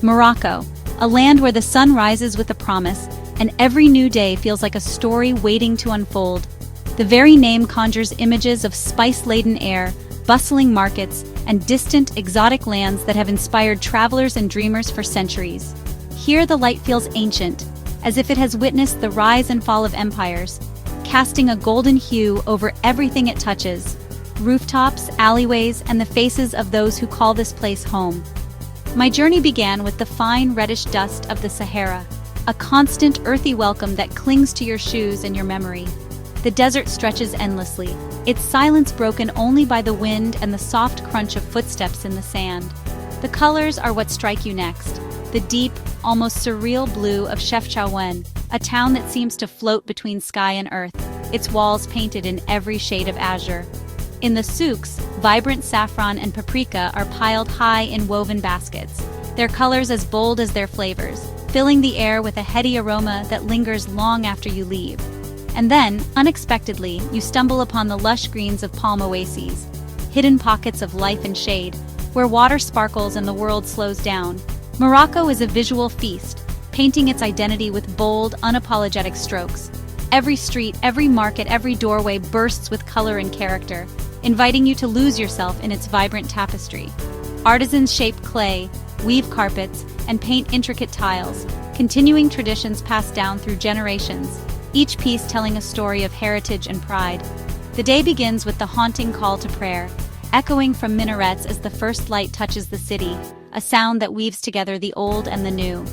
Morocco, a land where the sun rises with a promise, and every new day feels like a story waiting to unfold. The very name conjures images of spice-laden air, bustling markets, and distant, exotic lands that have inspired travelers and dreamers for centuries. Here the light feels ancient, as if it has witnessed the rise and fall of empires, casting a golden hue over everything it touches: rooftops, alleyways, and the faces of those who call this place home. My journey began with the fine reddish dust of the Sahara, a constant earthy welcome that clings to your shoes and your memory. The desert stretches endlessly, its silence broken only by the wind and the soft crunch of footsteps in the sand. The colors are what strike you next: the deep, almost surreal blue of Chefchaouen, a town that seems to float between sky and earth, its walls painted in every shade of azure. In the souks, vibrant saffron and paprika are piled high in woven baskets, their colors as bold as their flavors, filling the air with a heady aroma that lingers long after you leave. And then, unexpectedly, you stumble upon the lush greens of palm oases, hidden pockets of life and shade, where water sparkles and the world slows down. Morocco is a visual feast, painting its identity with bold, unapologetic strokes. Every street, every market, every doorway bursts with color and character, inviting you to lose yourself in its vibrant tapestry. Artisans shape clay, weave carpets, and paint intricate tiles, continuing traditions passed down through generations, each piece telling a story of heritage and pride. The day begins with the haunting call to prayer, echoing from minarets as the first light touches the city, a sound that weaves together the old and the new.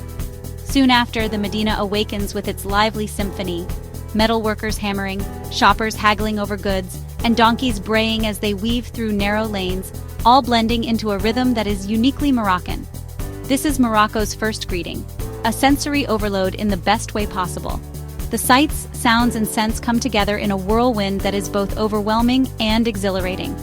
Soon after, the Medina awakens with its lively symphony, metalworkers hammering, shoppers haggling over goods, and donkeys braying as they weave through narrow lanes, all blending into a rhythm that is uniquely Moroccan. This is Morocco's first greeting, a sensory overload in the best way possible. The sights, sounds, and scents come together in a whirlwind that is both overwhelming and exhilarating.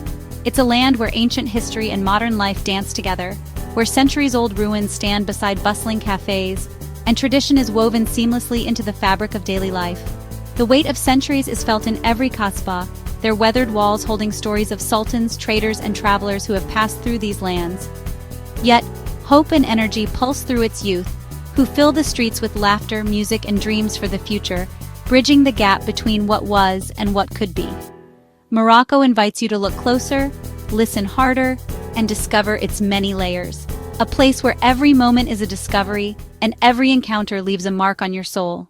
It's a land where ancient history and modern life dance together, where centuries-old ruins stand beside bustling cafes, and tradition is woven seamlessly into the fabric of daily life. The weight of centuries is felt in every kasbah, their weathered walls holding stories of sultans, traders, and travelers who have passed through these lands. Yet, hope and energy pulse through its youth, who fill the streets with laughter, music, and dreams for the future, bridging the gap between what was and what could be. Morocco invites you to look closer, listen harder, and discover its many layers. A place where every moment is a discovery, and every encounter leaves a mark on your soul.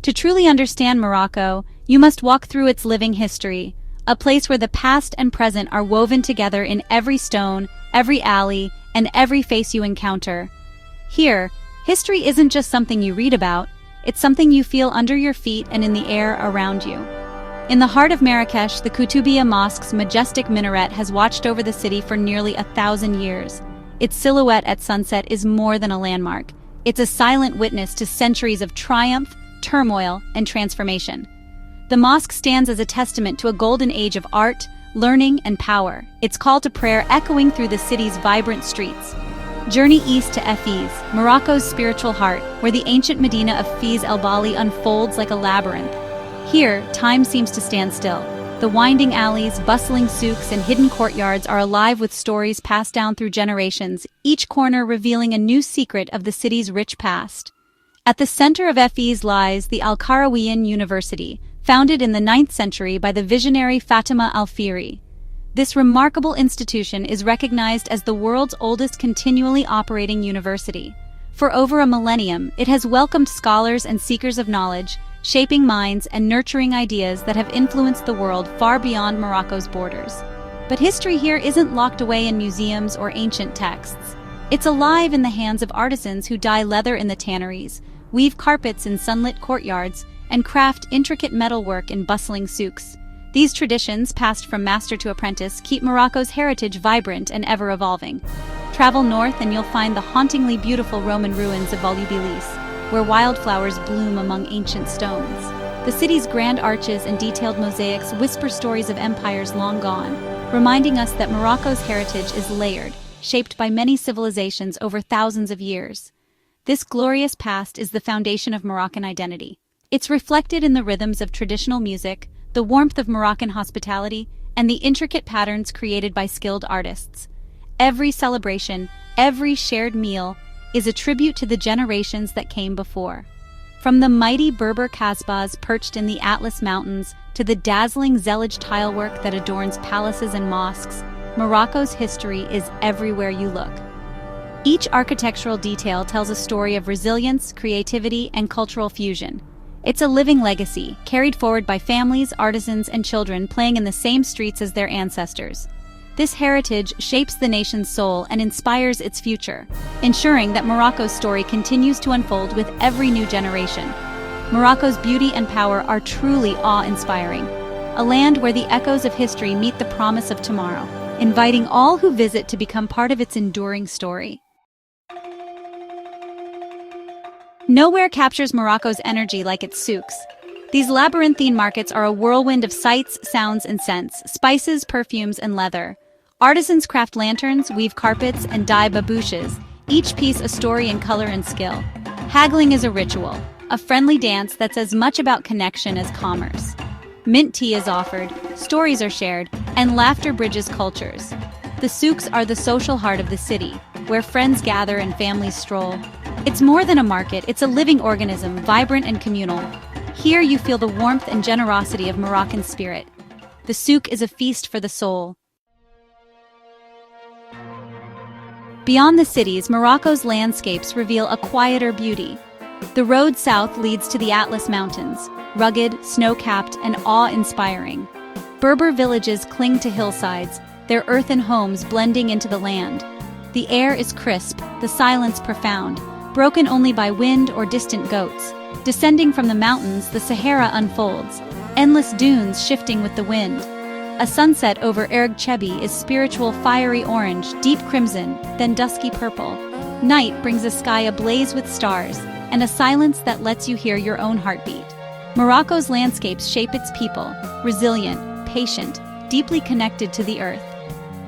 To truly understand Morocco, you must walk through its living history, a place where the past and present are woven together in every stone, every alley, and every face you encounter. Here, history isn't just something you read about, it's something you feel under your feet and in the air around you. In the heart of Marrakesh, the Koutoubia Mosque's majestic minaret has watched over the city for nearly 1,000 years. Its silhouette at sunset is more than a landmark. It's a silent witness to centuries of triumph, turmoil, and transformation. The mosque stands as a testament to a golden age of art, learning, and power, its call to prayer echoing through the city's vibrant streets. Journey east to Fez, Morocco's spiritual heart, where the ancient Medina of Fez El Bali unfolds like a labyrinth. Here, time seems to stand still. The winding alleys, bustling souks, and hidden courtyards are alive with stories passed down through generations, each corner revealing a new secret of the city's rich past. At the center of Fez lies the Al-Qarawiyyin University, founded in the 9th century by the visionary Fatima al-Fihri. This remarkable institution is recognized as the world's oldest continually operating university. For over a millennium, it has welcomed scholars and seekers of knowledge, shaping minds and nurturing ideas that have influenced the world far beyond Morocco's borders. But history here isn't locked away in museums or ancient texts. It's alive in the hands of artisans who dye leather in the tanneries, weave carpets in sunlit courtyards, and craft intricate metalwork in bustling souks. These traditions, passed from master to apprentice, keep Morocco's heritage vibrant and ever-evolving. Travel north and you'll find the hauntingly beautiful Roman ruins of Volubilis, where wildflowers bloom among ancient stones. The city's grand arches and detailed mosaics whisper stories of empires long gone, reminding us that Morocco's heritage is layered, shaped by many civilizations over thousands of years. This glorious past is the foundation of Moroccan identity. It's reflected in the rhythms of traditional music, the warmth of Moroccan hospitality, and the intricate patterns created by skilled artists. Every celebration, every shared meal, is a tribute to the generations that came before. From the mighty Berber Kasbahs perched in the Atlas Mountains to the dazzling Zellige tilework that adorns palaces and mosques, Morocco's history is everywhere you look. Each architectural detail tells a story of resilience, creativity, and cultural fusion. It's a living legacy, carried forward by families, artisans, and children playing in the same streets as their ancestors. This heritage shapes the nation's soul and inspires its future, ensuring that Morocco's story continues to unfold with every new generation. Morocco's beauty and power are truly awe-inspiring, a land where the echoes of history meet the promise of tomorrow, inviting all who visit to become part of its enduring story. Nowhere captures Morocco's energy like its souks. These labyrinthine markets are a whirlwind of sights, sounds, and scents, spices, perfumes, and leather. Artisans craft lanterns, weave carpets, and dye babouches, each piece a story in color and skill. Haggling is a ritual, a friendly dance that's as much about connection as commerce. Mint tea is offered, stories are shared, and laughter bridges cultures. The souks are the social heart of the city, where friends gather and families stroll. It's more than a market, it's a living organism, vibrant and communal. Here you feel the warmth and generosity of Moroccan spirit. The souk is a feast for the soul. Beyond the cities, Morocco's landscapes reveal a quieter beauty. The road south leads to the Atlas Mountains, rugged, snow-capped, and awe-inspiring. Berber villages cling to hillsides, their earthen homes blending into the land. The air is crisp, the silence profound, broken only by wind or distant goats. Descending from the mountains, the Sahara unfolds, endless dunes shifting with the wind. A sunset over Erg Chebi is spiritual fiery orange, deep crimson, then dusky purple. Night brings a sky ablaze with stars, and a silence that lets you hear your own heartbeat. Morocco's landscapes shape its people, resilient, patient, deeply connected to the earth.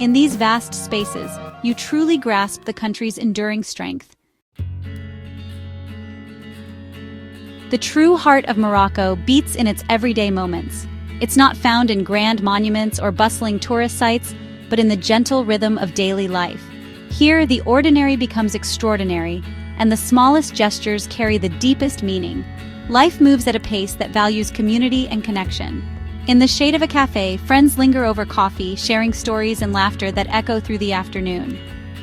In these vast spaces, you truly grasp the country's enduring strength. The true heart of Morocco beats in its everyday moments. It's not found in grand monuments or bustling tourist sites, but in the gentle rhythm of daily life. Here, the ordinary becomes extraordinary, and the smallest gestures carry the deepest meaning. Life moves at a pace that values community and connection. In the shade of a cafe, friends linger over coffee, sharing stories and laughter that echo through the afternoon.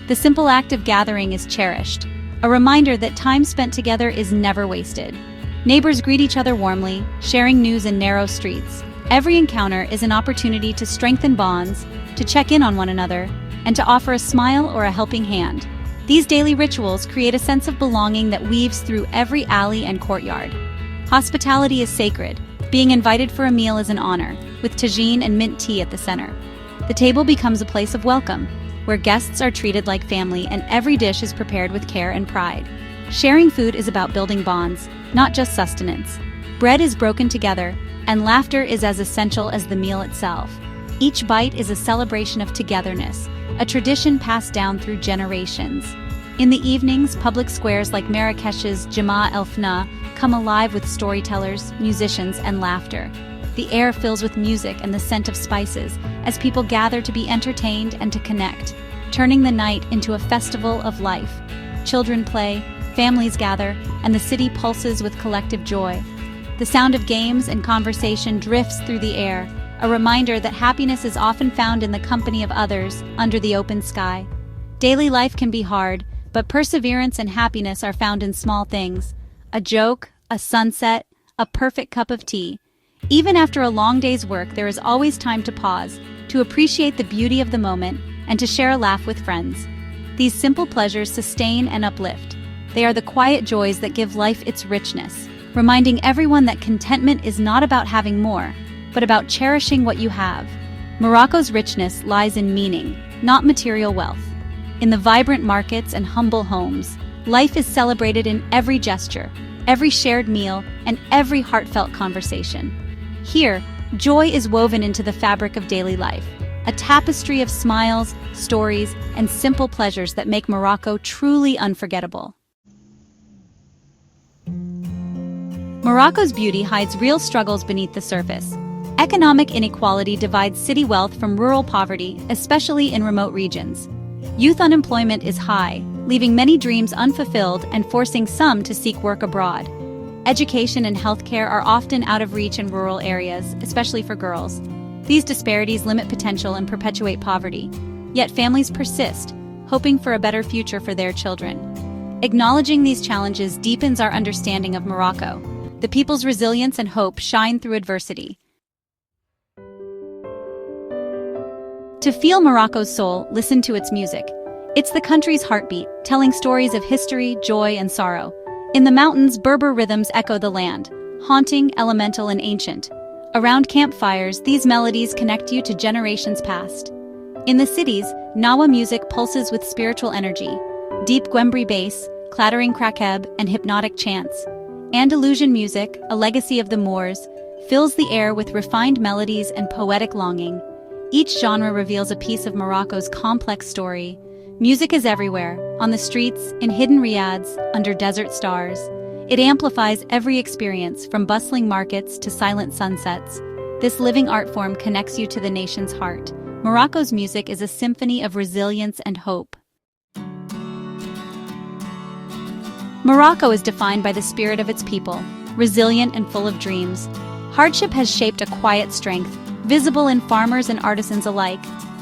The simple act of gathering is cherished, a reminder that time spent together is never wasted. Neighbors greet each other warmly, sharing news in narrow streets. Every encounter is an opportunity to strengthen bonds, to check in on one another, and to offer a smile or a helping hand. These daily rituals create a sense of belonging that weaves through every alley and courtyard. Hospitality is sacred. Being invited for a meal is an honor, with tagine and mint tea at the center. The table becomes a place of welcome, where guests are treated like family and every dish is prepared with care and pride. Sharing food is about building bonds, not just sustenance. Bread is broken together, and laughter is as essential as the meal itself. Each bite is a celebration of togetherness, a tradition passed down through generations. In the evenings, public squares like Marrakesh's Jama El Fna come alive with storytellers, musicians, and laughter. The air fills with music and the scent of spices as people gather to be entertained and to connect, turning the night into a festival of life. Children play, families gather, and the city pulses with collective joy. The sound of games and conversation drifts through the air, a reminder that happiness is often found in the company of others, under the open sky. Daily life can be hard, but perseverance and happiness are found in small things. A joke, a sunset, a perfect cup of tea. Even after a long day's work, there is always time to pause, to appreciate the beauty of the moment, and to share a laugh with friends. These simple pleasures sustain and uplift. They are the quiet joys that give life its richness, reminding everyone that contentment is not about having more, but about cherishing what you have. Morocco's richness lies in meaning, not material wealth. In the vibrant markets and humble homes, life is celebrated in every gesture, every shared meal, and every heartfelt conversation. Here, joy is woven into the fabric of daily life, a tapestry of smiles, stories, and simple pleasures that make Morocco truly unforgettable. Morocco's beauty hides real struggles beneath the surface. Economic inequality divides city wealth from rural poverty, especially in remote regions. Youth unemployment is high, leaving many dreams unfulfilled and forcing some to seek work abroad. Education and healthcare are often out of reach in rural areas, especially for girls. These disparities limit potential and perpetuate poverty. Yet families persist, hoping for a better future for their children. Acknowledging these challenges deepens our understanding of Morocco. The people's resilience and hope shine through adversity. To feel Morocco's soul, listen to its music. It's the country's heartbeat, telling stories of history, joy, and sorrow. In the mountains, Berber rhythms echo the land, haunting, elemental, and ancient. Around campfires, these melodies connect you to generations past. In the cities, Nawa music pulses with spiritual energy. Deep Gwembri bass, clattering krakeb, and hypnotic chants. Andalusian music, a legacy of the Moors, fills the air with refined melodies and poetic longing. Each genre reveals a piece of Morocco's complex story. Music is everywhere, on the streets, in hidden riads, under desert stars. It amplifies every experience, from bustling markets to silent sunsets. This living art form connects you to the nation's heart. Morocco's music is a symphony of resilience and hope. Morocco is defined by the spirit of its people, resilient and full of dreams. Hardship has shaped a quiet strength, visible in farmers and artisans alike.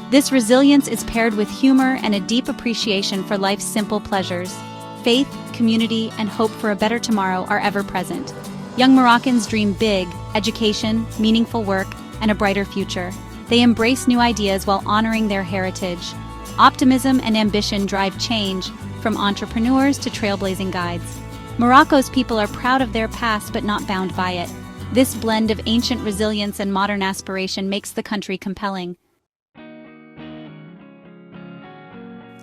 This resilience is paired with humor and a deep appreciation for life's simple pleasures. Faith, community, and hope for a better tomorrow are ever present. Young Moroccans dream big: education, meaningful work, and a brighter future. They embrace new ideas while honoring their heritage. Optimism and ambition drive change, from entrepreneurs to trailblazing guides. Morocco's people are proud of their past but not bound by it. This blend of ancient resilience and modern aspiration makes the country compelling.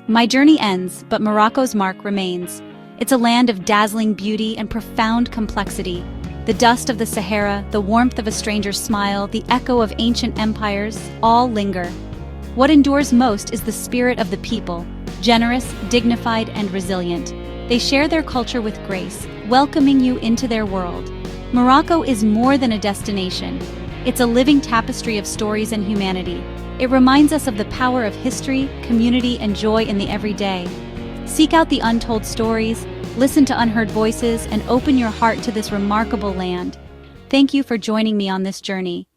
My journey ends, but Morocco's mark remains. It's a land of dazzling beauty and profound complexity. The dust of the Sahara, the warmth of a stranger's smile, the echo of ancient empires, all linger. What endures most is the spirit of the people, generous, dignified, and resilient. They share their culture with grace, welcoming you into their world. Morocco is more than a destination. It's a living tapestry of stories and humanity. It reminds us of the power of history, community, and joy in the everyday. Seek out the untold stories, listen to unheard voices, and open your heart to this remarkable land. Thank you for joining me on this journey.